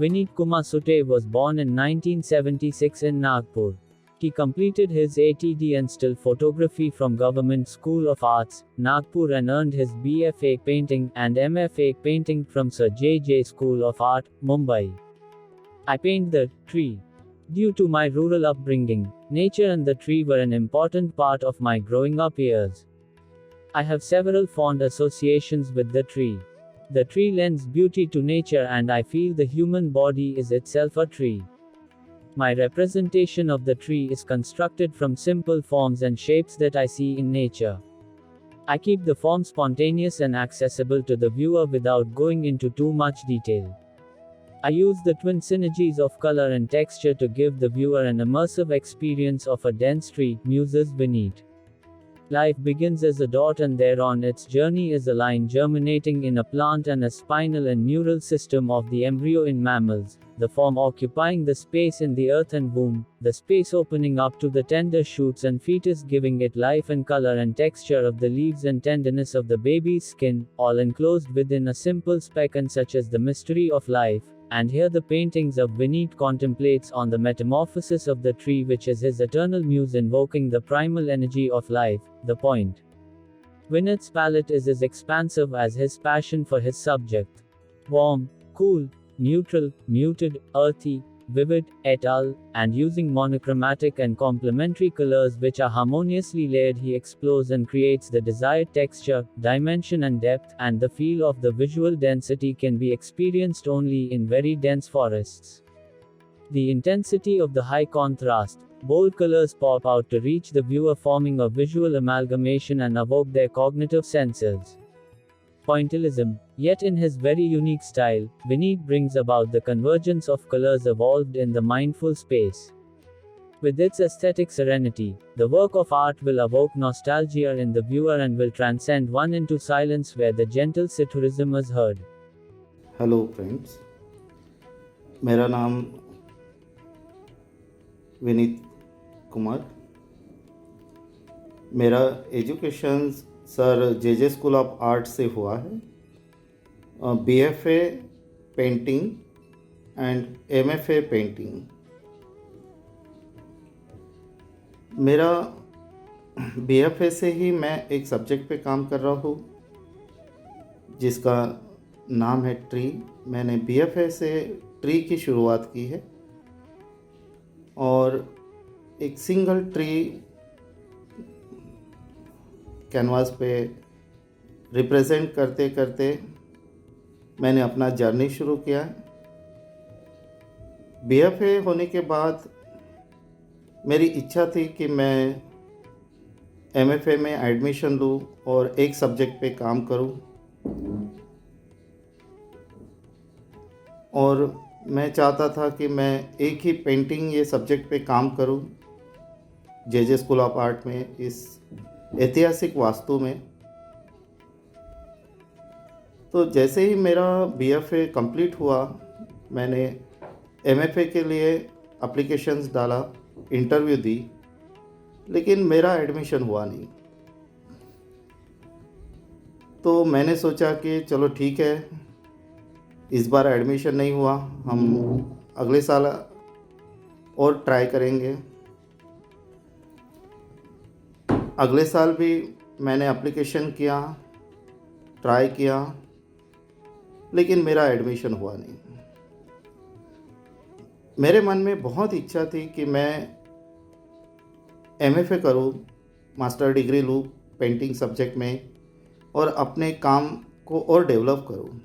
Vineet Kumar Sute was born in 1976 in Nagpur. He completed his ATD and still photography from Government School of Arts, Nagpur and earned his BFA painting and MFA painting from Sir J. School of Art, Mumbai. I paint the tree. Due to my rural upbringing, nature and the tree were an important part of my growing up years. I have several fond associations with the tree. The tree lends beauty to nature, and I feel the human body is itself a tree. My representation of the tree is constructed from simple forms and shapes that I see in nature. I keep the form spontaneous and accessible to the viewer without going into too much detail. I use the twin synergies of color and texture to give the viewer an immersive experience of a dense tree, muses Vineet. Life begins as a dot, and thereon its journey is a line germinating in a plant and a spinal and neural system of the embryo in mammals, the form occupying the space in the earthen womb, the space opening up to the tender shoots and fetus giving it life and color and texture of the leaves and tenderness of the baby's skin, all enclosed within a simple speck, and such as the mystery of life. And here the paintings of Vineet contemplates on the metamorphosis of the tree, which is his eternal muse invoking the primal energy of life, the point. Vineet's palette is as expansive as his passion for his subject. Warm, cool, neutral, muted, earthy, vivid, et al., and using monochromatic and complementary colors which are harmoniously layered, he explores and creates the desired texture, dimension and depth, and the feel of the visual density can be experienced only in very dense forests. The intensity of the high contrast, bold colors pop out to reach the viewer, forming a visual amalgamation and evoke their cognitive senses. Pointillism. Yet in his very unique style, Vineet brings about the convergence of colors evolved in the mindful space. With its aesthetic serenity, the work of art will evoke nostalgia in the viewer and will transcend one into silence where the gentle cithurism is heard. Hello friends, मेरा नाम विनीत कुमार। मेरा education sir J school of art से हुआ है। BFA painting and MFA painting. मेरा BFA से ही मैं एक सब्जेक्ट पे काम कर रहा हूँ जिसका नाम है ट्री। मैंने बीएफए से ट्री की शुरुआत की है और एक सिंगल ट्री कैनवास पे रिप्रेजेंट करते करते मैंने अपना जर्नी शुरू किया। बीएफए होने के बाद मेरी इच्छा थी कि मैं एमएफए में एडमिशन लूँ और एक सब्जेक्ट पे काम करूँ, और मैं चाहता था कि मैं एक ही पेंटिंग ये सब्जेक्ट पे काम करूँ जे स्कूल ऑफ आर्ट में, इस ऐतिहासिक वास्तु में। तो जैसे ही मेरा बीएफए कंप्लीट हुआ, मैंने एमएफए के लिए एप्लीकेशंस डाला, इंटरव्यू दी, लेकिन मेरा एडमिशन हुआ नहीं। तो मैंने सोचा कि चलो ठीक है, इस बार एडमिशन नहीं हुआ, हम अगले साल और ट्राई करेंगे। अगले साल भी मैंने एप्लीकेशन किया, ट्राई किया, लेकिन मेरा एडमिशन हुआ नहीं। मेरे मन में बहुत इच्छा थी कि मैं एमएफए करूँ, मास्टर डिग्री लूँ पेंटिंग सब्जेक्ट में और अपने काम को और डेवलप करूँ,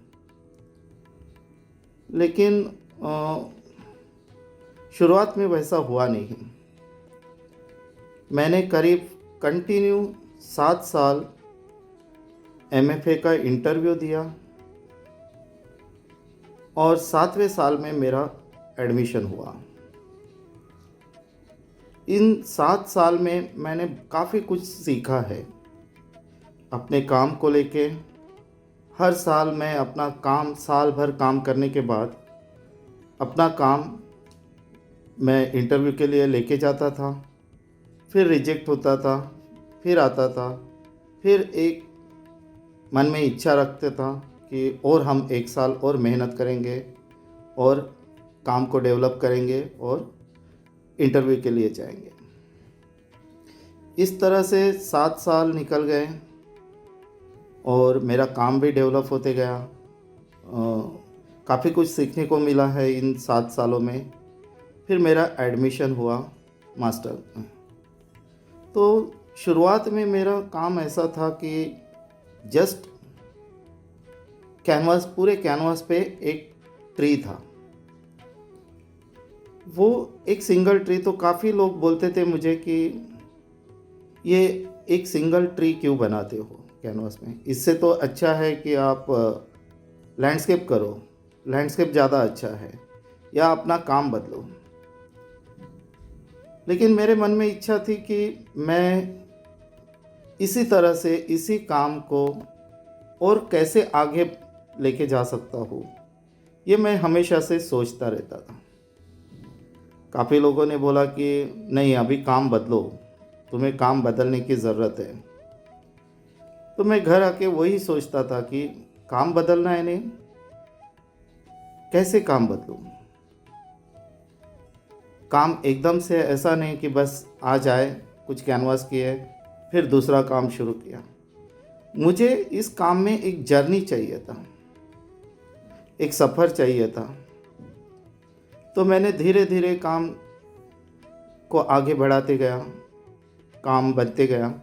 लेकिन शुरुआत में वैसा हुआ नहीं। मैंने करीब कंटिन्यू 7 साल एमएफए का इंटरव्यू दिया और 7वें साल में मेरा एडमिशन हुआ। इन 7 साल में मैंने काफ़ी कुछ सीखा है अपने काम को लेके। हर साल मैं अपना काम, साल भर काम करने के बाद अपना काम मैं इंटरव्यू के लिए लेके जाता था, फिर रिजेक्ट होता था, फिर आता था, फिर एक मन में इच्छा रखते था कि और हम 1 साल और मेहनत करेंगे और काम को डेवलप करेंगे और इंटरव्यू के लिए जाएंगे। इस तरह से 7 साल निकल गए और मेरा काम भी डेवलप होते गया। काफ़ी कुछ सीखने को मिला है इन 7 सालों में। फिर मेरा एडमिशन हुआ मास्टर में। तो शुरुआत में मेरा काम ऐसा था कि जस्ट पूरे कैनवास पे एक ट्री था। वो एक सिंगल ट्री, तो काफ़ी लोग बोलते थे मुझे कि ये एक सिंगल ट्री क्यों बनाते हो कैनवास में, इससे तो अच्छा है कि आप लैंडस्केप करो, लैंडस्केप ज़्यादा अच्छा है, या अपना काम बदलो। लेकिन मेरे मन में इच्छा थी कि मैं इसी तरह से इसी काम को और कैसे आगे लेके जा सकता हूँ, ये मैं हमेशा से सोचता रहता था। काफ़ी लोगों ने बोला कि नहीं, अभी काम बदलो, तुम्हें काम बदलने की ज़रूरत है। तो मैं घर आके वही सोचता था कि काम बदलना है, नहीं कैसे काम बदलूं। काम एकदम से ऐसा नहीं कि बस आ जाए, कुछ कैनवास किए फिर दूसरा काम शुरू किया। मुझे इस काम में एक जर्नी चाहिए था, एक सफ़र चाहिए था। तो मैंने धीरे धीरे काम को आगे बढ़ाते गया, काम बनते गया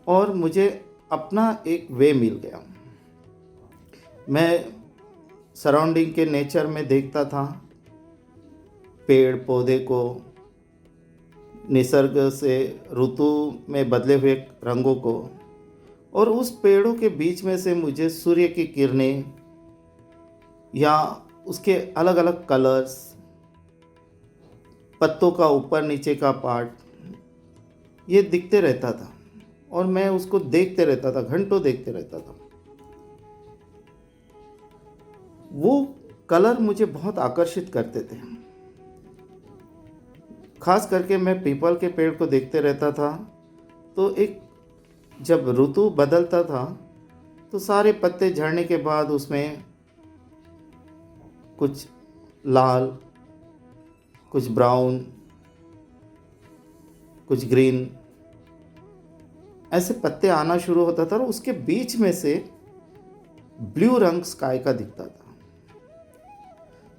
और मुझे अपना एक वे मिल गया। मैं सराउंडिंग के नेचर में देखता था, पेड़ पौधे को, निसर्ग से ऋतु में बदले हुए रंगों को, और उस पेड़ों के बीच में से मुझे सूर्य की किरणें या उसके अलग अलग कलर्स, पत्तों का ऊपर नीचे का पार्ट, ये दिखते रहता था और मैं उसको देखते रहता था, घंटों देखते रहता था। वो कलर मुझे बहुत आकर्षित करते थे। खास करके मैं पीपल के पेड़ को देखते रहता था। तो एक जब ऋतु बदलता था तो सारे पत्ते झड़ने के बाद उसमें कुछ लाल, कुछ ब्राउन, कुछ ग्रीन, ऐसे पत्ते आना शुरू होता था और उसके बीच में से ब्लू रंग स्काई का दिखता था।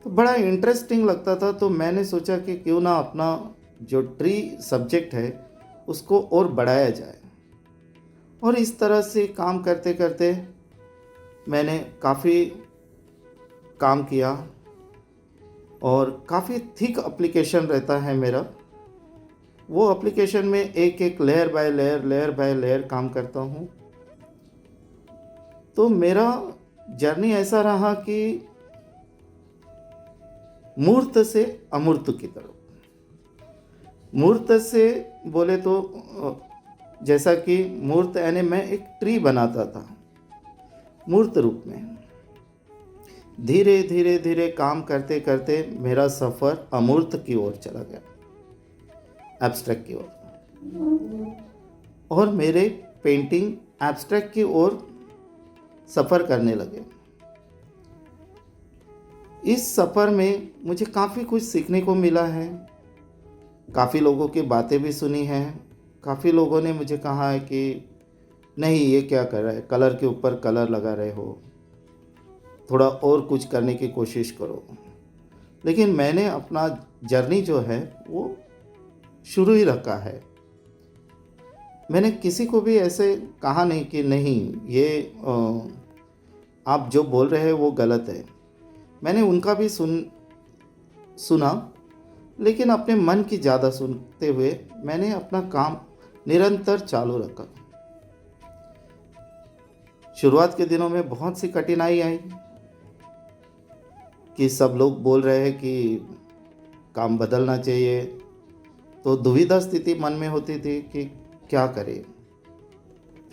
तो बड़ा इंटरेस्टिंग लगता था। तो मैंने सोचा कि क्यों ना अपना जो ट्री सब्जेक्ट है उसको और बढ़ाया जाए। और इस तरह से काम करते करते मैंने काफ़ी काम किया और काफ़ी थिक एप्लीकेशन रहता है मेरा। वो एप्लीकेशन में एक एक लेयर बाय लेयर काम करता हूँ। तो मेरा जर्नी ऐसा रहा कि मूर्त से अमूर्त की तरफ। मूर्त से बोले तो जैसा कि मूर्त यानी मैं एक ट्री बनाता था मूर्त रूप में। धीरे धीरे धीरे काम करते करते मेरा सफ़र अमूर्त की ओर चला गया, एब्स्ट्रैक्ट की ओर, और मेरे पेंटिंग एब्स्ट्रैक्ट की ओर सफ़र करने लगे। इस सफ़र में मुझे काफ़ी कुछ सीखने को मिला है। काफ़ी लोगों की बातें भी सुनी हैं। काफ़ी लोगों ने मुझे कहा है कि नहीं, ये क्या कर रहा है, कलर के ऊपर कलर लगा रहे हो, थोड़ा और कुछ करने की कोशिश करो। लेकिन मैंने अपना जर्नी जो है वो शुरू ही रखा है। मैंने किसी को भी ऐसे कहा नहीं कि नहीं, ये आप जो बोल रहे हैं वो गलत है। मैंने उनका भी सुना, लेकिन अपने मन की ज़्यादा सुनते हुए मैंने अपना काम निरंतर चालू रखा। शुरुआत के दिनों में बहुत सी कठिनाई आई कि सब लोग बोल रहे हैं कि काम बदलना चाहिए। तो दुविधा स्थिति मन में होती थी कि क्या करें।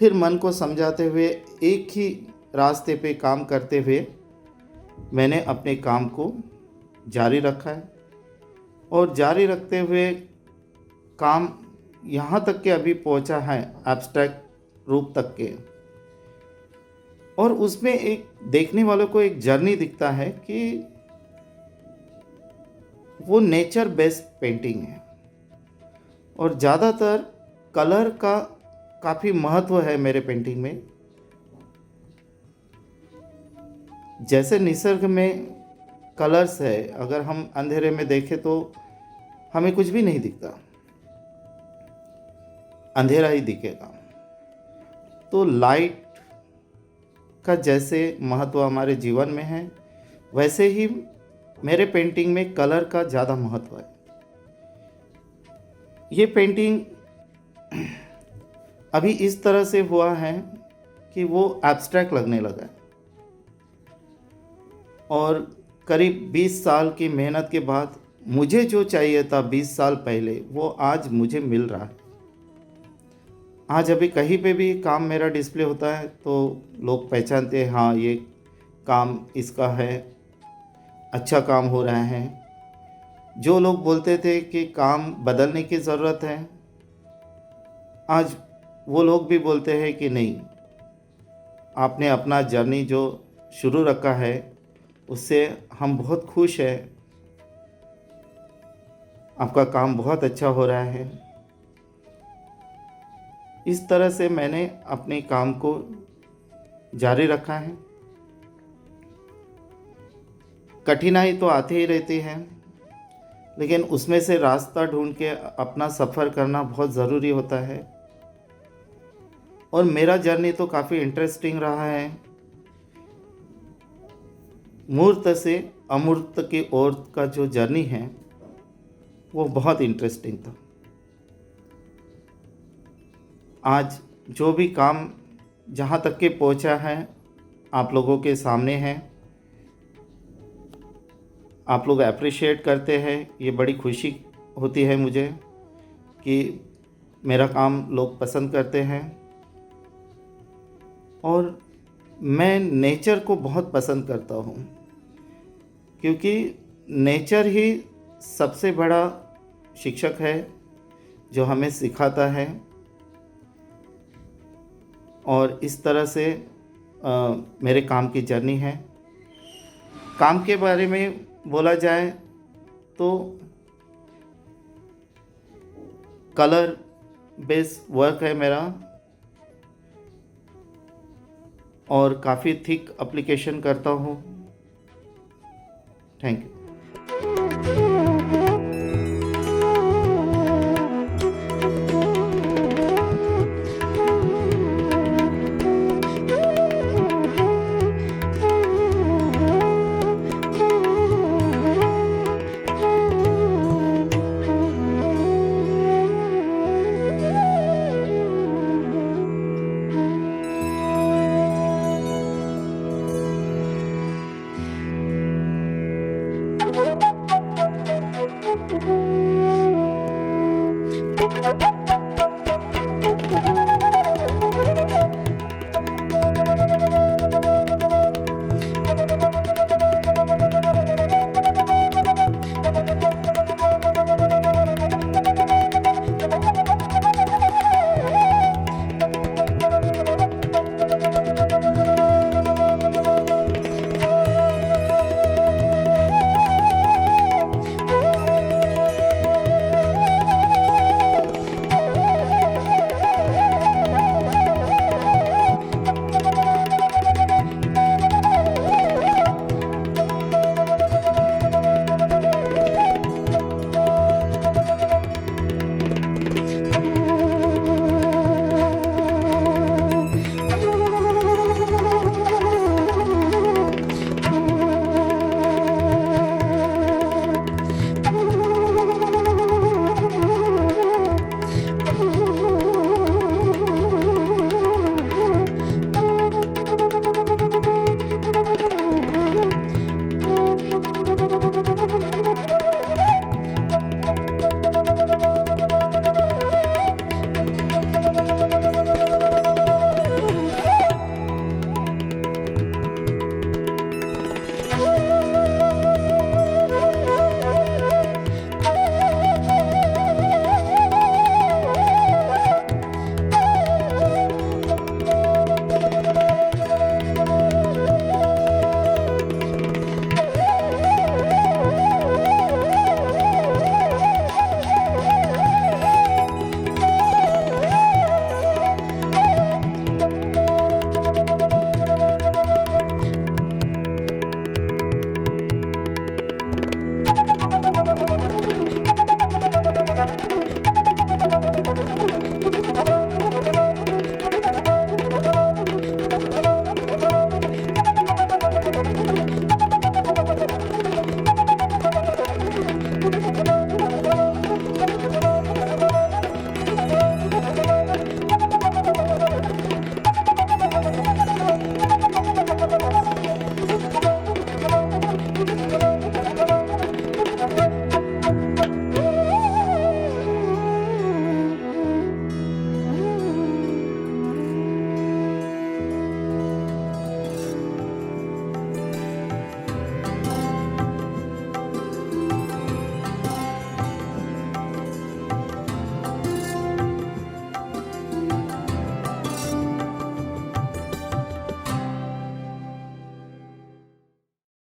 फिर मन को समझाते हुए एक ही रास्ते पे काम करते हुए मैंने अपने काम को जारी रखा है और जारी रखते हुए काम यहाँ तक के अभी पहुँचा है, एब्स्ट्रैक्ट रूप तक के। और उसमें एक देखने वालों को एक जर्नी दिखता है कि वो नेचर बेस्ड पेंटिंग है और ज़्यादातर कलर का काफ़ी महत्व है मेरे पेंटिंग में। जैसे निसर्ग में कलर्स है, अगर हम अंधेरे में देखें तो हमें कुछ भी नहीं दिखता, अंधेरा ही दिखेगा। तो लाइट का जैसे महत्व हमारे जीवन में है, वैसे ही मेरे पेंटिंग में कलर का ज़्यादा महत्व है। ये पेंटिंग अभी इस तरह से हुआ है कि वो एब्स्ट्रैक्ट लगने लगा है और करीब 20 साल की मेहनत के बाद मुझे जो चाहिए था 20 साल पहले, वो आज मुझे मिल रहा है। आज अभी कहीं पे भी काम मेरा डिस्प्ले होता है तो लोग पहचानते हैं, हाँ ये काम इसका है, अच्छा काम हो रहा है। जो लोग बोलते थे कि काम बदलने की ज़रूरत है, आज वो लोग भी बोलते हैं कि नहीं, आपने अपना जर्नी जो शुरू रखा है उससे हम बहुत खुश हैं, आपका काम बहुत अच्छा हो रहा है। इस तरह से मैंने अपने काम को जारी रखा है। कठिनाई तो आती ही रहती है, लेकिन उसमें से रास्ता ढूंढ के अपना सफ़र करना बहुत ज़रूरी होता है। और मेरा जर्नी तो काफ़ी इंटरेस्टिंग रहा है। मूर्त से अमूर्त की ओर का जो जर्नी है वो बहुत इंटरेस्टिंग था। आज जो भी काम जहाँ तक के पहुँचा है आप लोगों के सामने है, आप लोग अप्रिशिएट करते हैं, ये बड़ी खुशी होती है मुझे कि मेरा काम लोग पसंद करते हैं। और मैं नेचर को बहुत पसंद करता हूँ, क्योंकि नेचर ही सबसे बड़ा शिक्षक है जो हमें सिखाता है। और इस तरह से मेरे काम की जर्नी है। काम के बारे में बोला जाए तो कलर बेस्ड वर्क है मेरा और काफ़ी थिक एप्लीकेशन करता हूँ। Thank you.